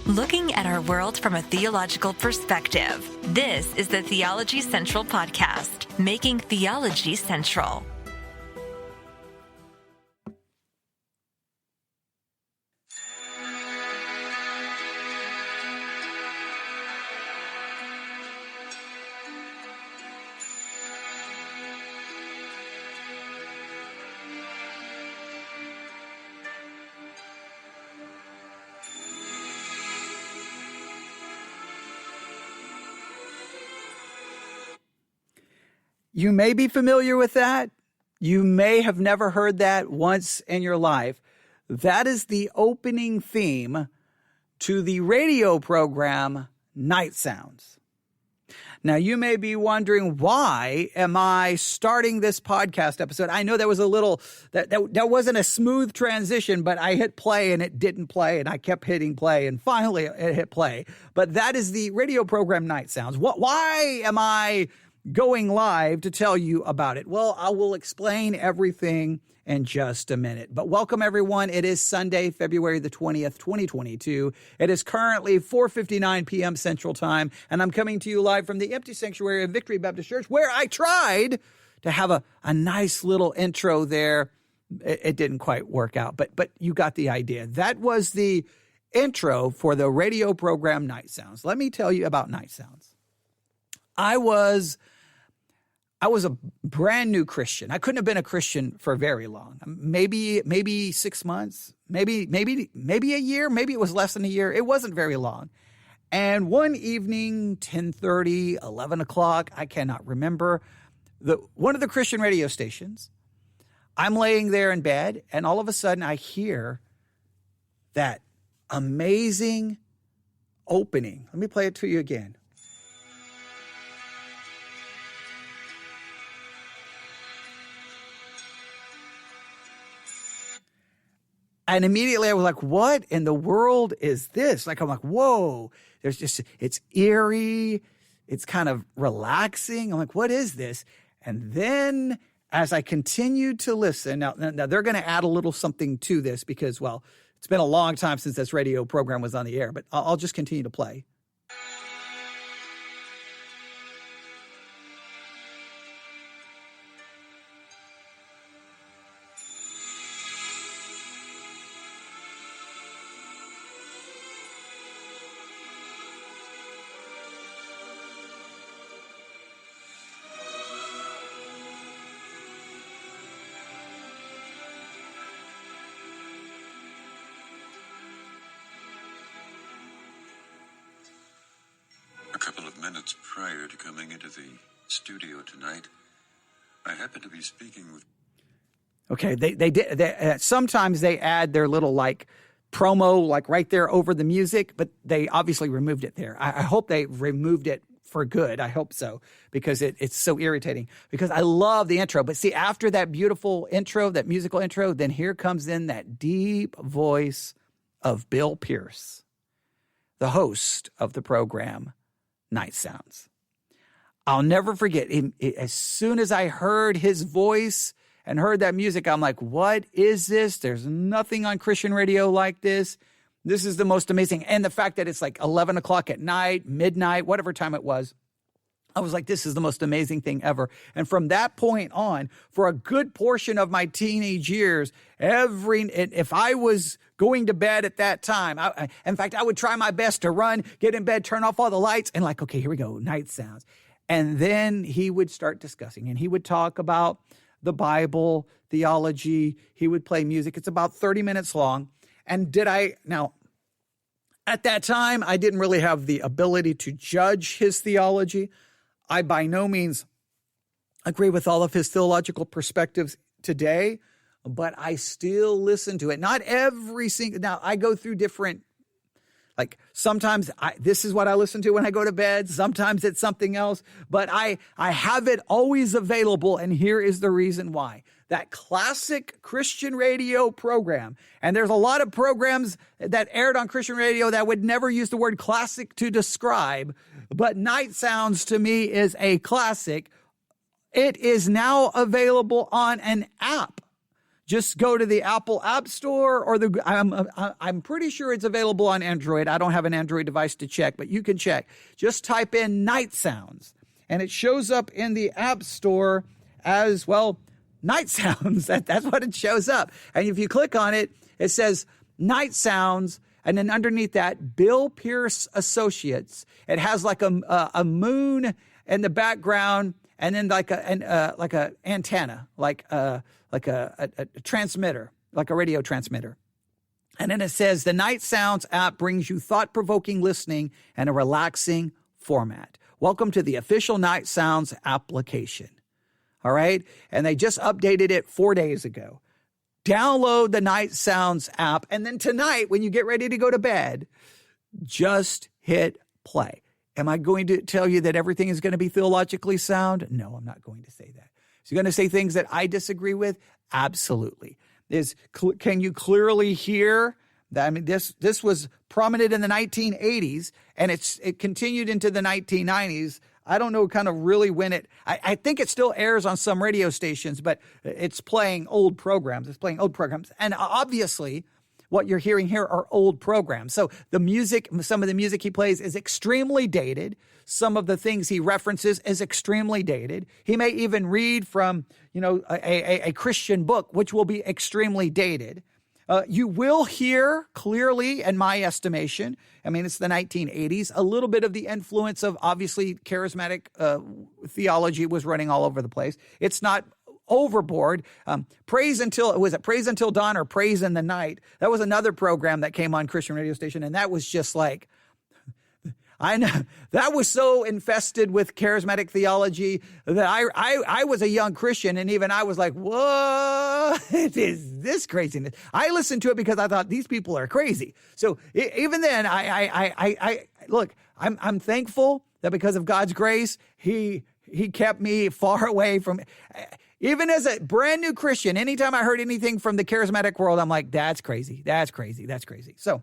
Looking at our world from a theological perspective. This is the Theology Central Podcast, making theology central. You may be familiar with that. You may have never heard that once in your life. That is the opening theme to the radio program Nightsounds. Now, you may be wondering, why am I starting this podcast episode? I know that was that wasn't a smooth transition, but I hit play and it didn't play, and I kept hitting play, and finally it hit play. But that is the radio program Nightsounds. Why am I going live to tell you about it? Well, I will explain everything in just a minute. But welcome, everyone. It is Sunday, February the 20th, 2022. It is currently 4:59 p.m. Central Time, and I'm coming to you live from the empty sanctuary of Victory Baptist Church, where I tried to have a nice little intro there. It didn't quite work out, but you got the idea. That was the intro for the radio program Nightsounds. Let me tell you about Nightsounds. I was a brand new Christian. I couldn't have been a Christian for very long. Maybe 6 months, maybe a year, maybe it was less than a year. It wasn't very long. And one evening, 10:30, 11 o'clock, I cannot remember, one of the Christian radio stations, I'm laying there in bed, and all of a sudden I hear that amazing opening. Let me play it to you again. And immediately I was like, what in the world is this? I'm like, whoa, it's eerie. It's kind of relaxing. I'm like, what is this? And then as I continued to listen, now they're going to add a little something to this because, well, it's been a long time since this radio program was on the air, but I'll just continue to play. A couple of minutes prior to coming into the studio tonight, I happened to be speaking with... Okay, they did. Sometimes they add their little promo right there over the music, but they obviously removed it there. I hope they removed it for good. I hope so, because it's so irritating. Because I love the intro, but see, after that beautiful intro, that musical intro, then here comes in that deep voice of Bill Pierce, the host of the program Nightsounds. I'll never forget, as soon as I heard his voice and heard that music, I'm like, what is this? There's nothing on Christian radio like this. This is the most amazing. And the fact that it's 11 o'clock at night, midnight, whatever time it was, I was like, this is the most amazing thing ever. And from that point on, for a good portion of my teenage years, if I was going to bed at that time, in fact, I would try my best to run, get in bed, turn off all the lights, and okay, here we go, Nightsounds. And then he would start discussing, and he would talk about the Bible, theology. He would play music. It's about 30 minutes long. And at that time, I didn't really have the ability to judge his theology. I by no means agree with all of his theological perspectives today, but I still listen to it. Not every single, now I go through different, sometimes this is what I listen to when I go to bed. Sometimes it's something else, but I have it always available. And here is the reason why. That classic Christian radio program, and there's a lot of programs that aired on Christian radio that would never use the word classic to describe, but Nightsounds to me is a classic. It is now available on an app. just go to the Apple App Store or I'm pretty sure it's available on Android. I don't have an Android device to check, but you can check. Just type in Nightsounds, and it shows up in the App Store as, well, Nightsounds. That's what it shows up. And if you click on it, it says Nightsounds, and then underneath that, Bill Pierce Associates. It has like a moon in the background, and then like a antenna, like a transmitter, like a radio transmitter. And then it says the Nightsounds app brings you thought-provoking listening and a relaxing format. Welcome to the official Nightsounds application. All right? And they just updated it 4 days ago. Download the Nightsounds app, and then tonight, when you get ready to go to bed, just hit play. Am I going to tell you that everything is going to be theologically sound? No, I'm not going to say that. Is he going to say things that I disagree with? Absolutely. Can you clearly hear that? I mean, this was prominent in the 1980s, and it continued into the 1990s. I don't know kind of really when I think it still airs on some radio stations, but it's playing old programs. And obviously, what you're hearing here are old programs. So some of the music he plays is extremely dated. Some of the things he references is extremely dated. He may even read from, a Christian book, which will be extremely dated. You will hear clearly, in my estimation, I mean, it's the 1980s, a little bit of the influence of, obviously, charismatic theology was running all over the place. It's not overboard. Praise Until Dawn or Praise in the Night? That was another program that came on Christian radio station, and that was just like, I know that was so infested with charismatic theology that I was a young Christian, and even I was like, what is this craziness? I listened to it because I thought these people are crazy. So even then, I look, I'm thankful that because of God's grace, he kept me far away from, even as a brand new Christian, anytime I heard anything from the charismatic world, I'm like, that's crazy. That's crazy. That's crazy. So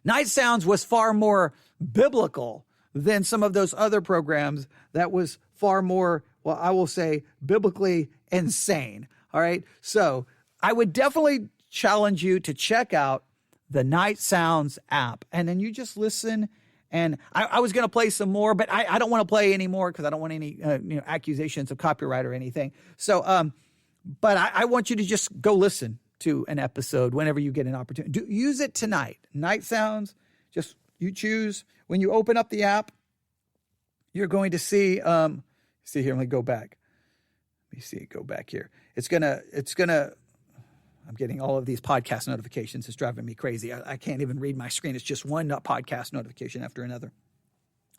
Nightsounds was far more biblical than some of those other programs that was far more, well, I will say, biblically insane. All right. So I would definitely challenge you to check out the Nightsounds app. And then you just listen. And I was going to play some more, but I don't want to play any more because I don't want any accusations of copyright or anything. So, but I want you to just go listen to an episode whenever you get an opportunity. Use it tonight. Nightsounds, just you choose. When you open up the app, you're going to see, see here, let me go back. Let me see, go back here. It's gonna, I'm getting all of these podcast notifications. It's driving me crazy. I can't even read my screen. It's just one podcast notification after another.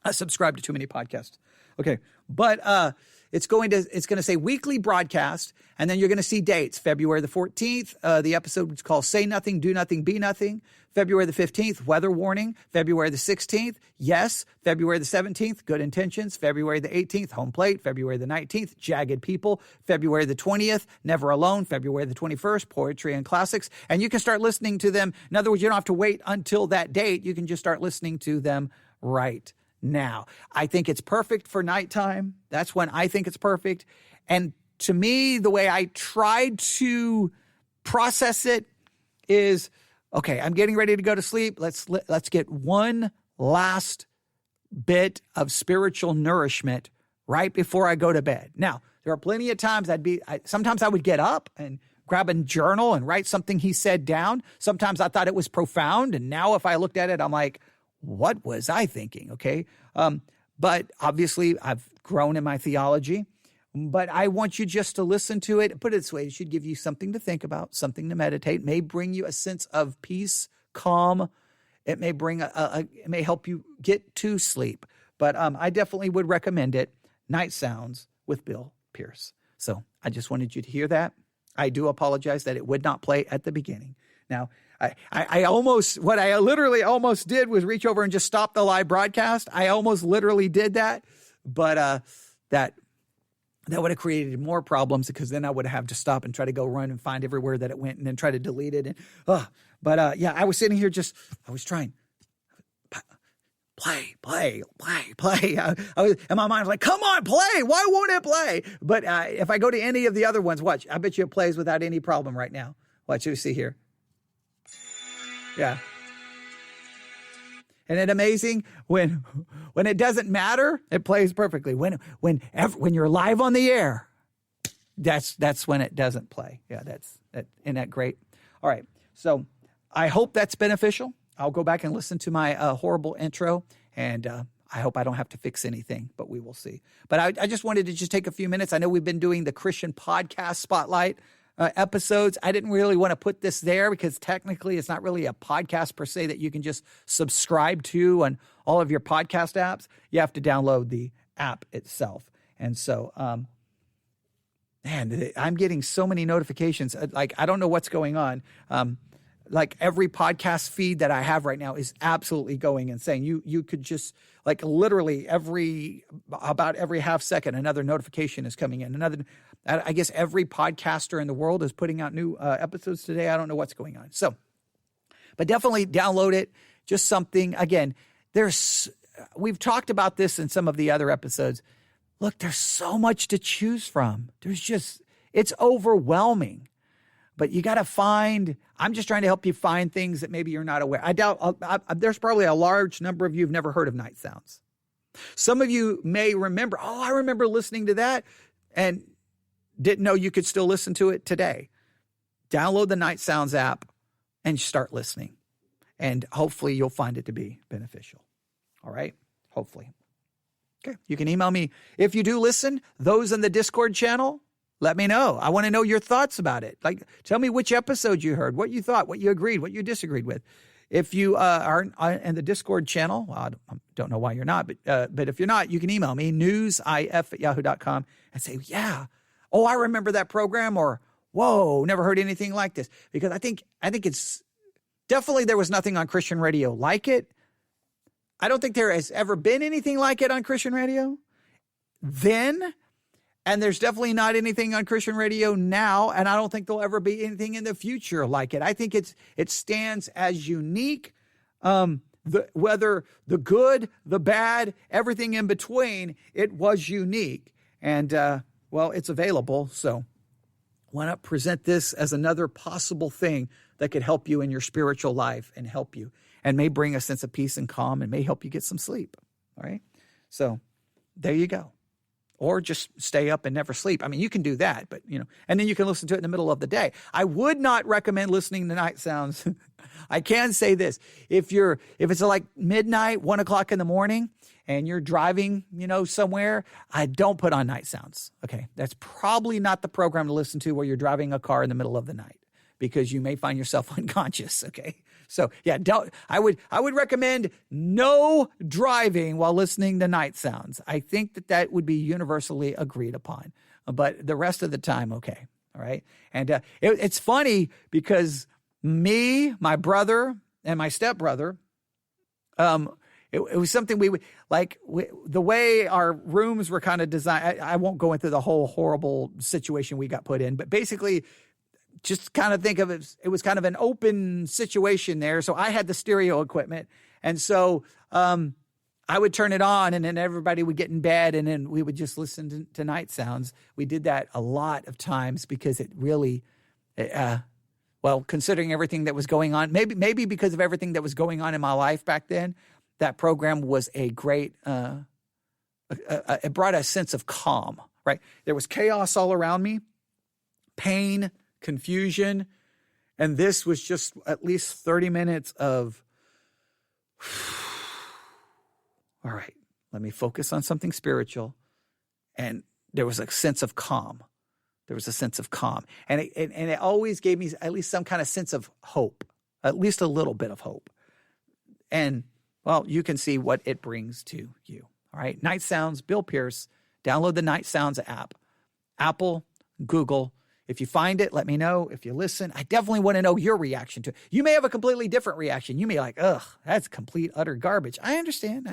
I subscribe to too many podcasts. Okay. But it's going to say weekly broadcast, and then you're going to see dates. February the 14th, the episode is called Say Nothing, Do Nothing, Be Nothing. February the 15th, weather warning. February the 16th, yes. February the 17th, good intentions. February the 18th, home plate. February the 19th, jagged people. February the 20th, never alone. February the 21st, poetry and classics. And you can start listening to them. In other words, you don't have to wait until that date. You can just start listening to them right now. I think it's perfect for nighttime. That's when I think it's perfect. And to me, the way I tried to process it is, okay, I'm getting ready to go to sleep. Let's get one last bit of spiritual nourishment right before I go to bed. Now, there are plenty of times sometimes I would get up and grab a journal and write something he said down. Sometimes I thought it was profound. And now if I looked at it, I'm like, what was I thinking? Okay. But obviously I've grown in my theology, but I want you just to listen to it. Put it this way, it should give you something to think about, something to meditate, may bring you a sense of peace, calm. It may bring it may help you get to sleep, but I definitely would recommend it. Nightsounds with Bill Pierce. So I just wanted you to hear that. I do apologize that it would not play at the beginning. Now, what I literally almost did was reach over and just stop the live broadcast. I almost literally did that, but that would have created more problems because then I would have to stop and try to go run and find everywhere that it went and then try to delete it. And yeah, I was sitting here I was trying. play. I was, and my mind's like, come on, play. Why won't it play? But if I go to any of the other ones, watch. I bet you it plays without any problem right now. Watch, you see here. Yeah. Isn't it amazing when it doesn't matter, it plays perfectly. When you're live on the air, that's when it doesn't play. Yeah, isn't that great? All right. So I hope that's beneficial. I'll go back and listen to my horrible intro, and I hope I don't have to fix anything, but we will see. But I just wanted to just take a few minutes. I know we've been doing the Christian podcast spotlight episodes. I didn't really want to put this there because technically it's not really a podcast per se that you can just subscribe to on all of your podcast apps. You have to download the app itself. And so, man, I'm getting so many notifications. Like, I don't know what's going on. Like every podcast feed that I have right now is absolutely going insane. You could just like literally about every half second, another notification is coming in. I guess every podcaster in the world is putting out new episodes today. I don't know what's going on. So, but definitely download it. Just something, again, we've talked about this in some of the other episodes. Look, there's so much to choose from. It's overwhelming. But you got to I'm just trying to help you find things that maybe you're not aware. I doubt there's probably a large number of you who've never heard of Nightsounds. Some of you may remember, I remember listening to that and didn't know you could still listen to it today. Download the Nightsounds app and start listening. And hopefully you'll find it to be beneficial. All right? Hopefully. Okay. You can email me. If you do listen, those in the Discord channel, let me know. I want to know your thoughts about it. Like, tell me which episode you heard, what you thought, what you agreed, what you disagreed with. If you are in the Discord channel, well, I don't know why you're not, but if you're not, you can email me, newsif@yahoo.com, and say, yeah, I remember that program, or whoa, never heard anything like this. Because I think it's definitely, there was nothing on Christian radio like it. I don't think there has ever been anything like it on Christian radio then. And there's definitely not anything on Christian radio now, and I don't think there'll ever be anything in the future like it. I think it stands as unique. Whether the good, the bad, everything in between, it was unique. And, it's available. So why not present this as another possible thing that could help you in your spiritual life and help you and may bring a sense of peace and calm and may help you get some sleep. All right. So there you go. Or just stay up and never sleep. I mean, you can do that, but and then you can listen to it in the middle of the day. I would not recommend listening to Nightsounds. I can say this: if it's like midnight, 1 o'clock in the morning, and you're driving, somewhere, I don't put on Nightsounds. Okay, that's probably not the program to listen to while you're driving a car in the middle of the night, because you may find yourself unconscious. Okay. So yeah, I would recommend no driving while listening to Nightsounds. I think that would be universally agreed upon, but the rest of the time, okay. All right. And it's funny because me, my brother, and my stepbrother, it was something we would like. The way our rooms were kind of designed. I won't go into the whole horrible situation we got put in, but basically, just kind of think of it was kind of an open situation there. So I had the stereo equipment. And so I would turn it on, and then everybody would get in bed, and then we would just listen to Nightsounds. We did that a lot of times because it really, considering everything that was going on, maybe because of everything that was going on in my life back then, that program was a great, it brought a sense of calm, right? There was chaos all around me, pain, confusion, and this was just at least 30 minutes of, all right, let me focus on something spiritual. And there was a sense of calm. And it always gave me at least some kind of sense of hope, at least a little bit of hope. And, you can see what it brings to you. All right, Nightsounds, Bill Pierce. Download the Nightsounds app. Apple, Google. If you find it, let me know. If you listen, I definitely want to know your reaction to it. You may have a completely different reaction. You may be like, ugh, that's complete, utter garbage. I understand.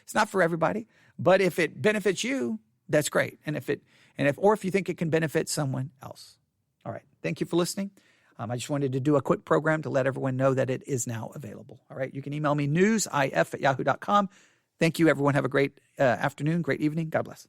It's not for everybody. But if it benefits you, that's great. And if you think it can benefit someone else. All right. Thank you for listening. I just wanted to do a quick program to let everyone know that it is now available. All right. You can email me newsif@yahoo.com. Thank you, everyone. Have a great afternoon, great evening. God bless.